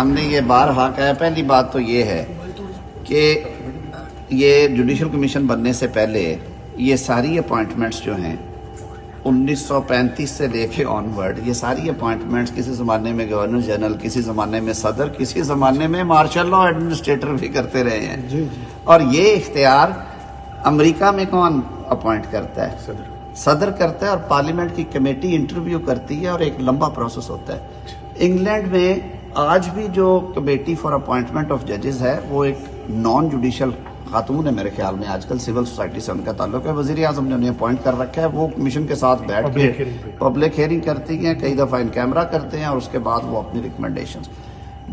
हमने ये बारहा कहा। पहली बात तो ये है कि ये जुडिशल कमीशन बनने से पहले ये सारी अपॉइंटमेंट्स जो हैं 1935 से लेके ऑनवर्ड, ये सारी अपॉइंटमेंट्स किसी ज़माने में गवर्नर जनरल, किसी ज़माने में सदर, किसी ज़माने में मार्शल लॉ एडमिनिस्ट्रेटर भी करते रहे हैं। जी। और ये इख्तियार अमेरिका में कौन अपॉइंट करता है? सदर करता है, और पार्लियामेंट की कमेटी इंटरव्यू करती है और एक लंबा प्रोसेस होता है। इंग्लैंड में आज भी जो कमेटी फॉर अपॉइंटमेंट ऑफ जजेस है वो एक नॉन जुडिशियल खातून है, मेरे ख्याल में आजकल सिविल सोसाइटी से उनका ताल्लुक है। वजीर आजम ने उन्हें अपॉइंट कर रखा है। वो कमीशन के साथ बैठ के पब्लिक हियरिंग करती है, कई दफा इन कैमरा करते हैं और उसके बाद वो अपनी रिकमेंडेशंस।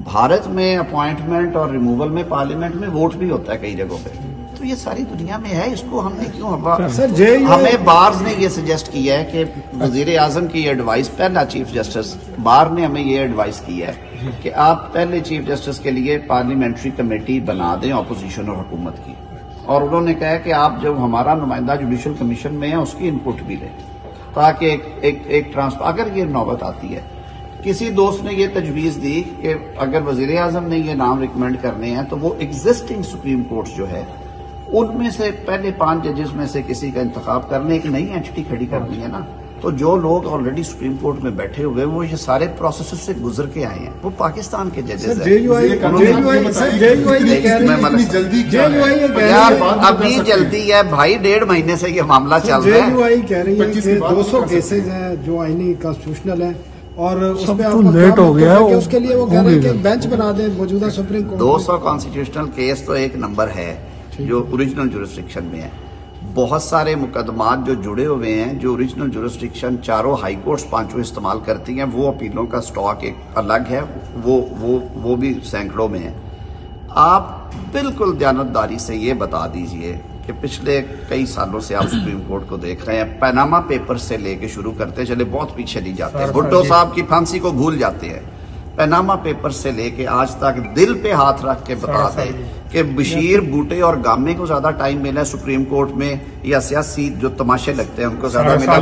भारत में अपॉइंटमेंट और रिमूवल में पार्लियामेंट में वोट भी होता है कई जगहों पे। तो ये सारी दुनिया में है, इसको हमने क्यों हमें बार्स ने ये सजेस्ट किया है कि वजीर आजम की एडवाइस, पहला चीफ जस्टिस बार ने हमें ये एडवाइस किया है कि आप पहले चीफ जस्टिस के लिए पार्लियामेंट्री कमेटी बना दें अपोजिशन और हुकूमत की, और उन्होंने कहा कि आप जब हमारा नुमाइंदा जुडिशल कमीशन में है उसकी इनपुट भी लें, ताकि एक ट्रांसफर अगर ये नौबत आती है। किसी दोस्त ने ये तजवीज दी कि अगर वजीर आजम ने ये नाम रिकमेंड करने हैं तो वो एग्जिस्टिंग सुप्रीम कोर्ट जो है उनमें से पहले 5 जजेस में से किसी का इंतखाब करने, एक नई एंटिटी खड़ी करनी है ना। तो जो लोग ऑलरेडी सुप्रीम कोर्ट में बैठे हुए वो ये सारे प्रोसेस से गुजर के आए हैं, वो पाकिस्तान के जजेस हैं। यार अभी जल्दी है भाई, 1.5 महीने से ये मामला चल रहा है। जेयूआई कह रही है कि 200 केसेज हैं जो आईनी कॉन्स्टिट्यूशनल है और उसमें आपको लेट हो गया है, उसके लिए वो कह रहे हैं कि बेंच बना दें मौजूदा सुप्रीम कोर्ट। 200 कॉन्स्टिट्यूशनल केस तो एक नंबर है जो ओरिजिनल जुरिस्डिक्शन में है। बहुत सारे मुकदमात जो जुड़े हुए हैं, जो ओरिजिनल जुरिस्डिक्शन चारों हाई कोर्ट्स 5 इस्तेमाल करती हैं, वो अपीलों का स्टॉक एक अलग है, वो भी सैकड़ों में है। आप बिल्कुल दयानतदारी से ये बता दीजिए कि पिछले कई सालों से आप सुप्रीम कोर्ट को देख रहे हैं, पनामा पेपर से लेके शुरू करते चले, बहुत पीछे नहीं जाते, भुट्टो साहब की फांसी को भूल जाते हैं। पनामा पेपर से लेके आज तक दिल पे हाथ रख के बता दें कि बशीर, बूटे और गामे को ज्यादा टाइम मिला है सुप्रीम कोर्ट में, या सियासी जो तमाशे लगते हैं उनको ज्यादा मिला।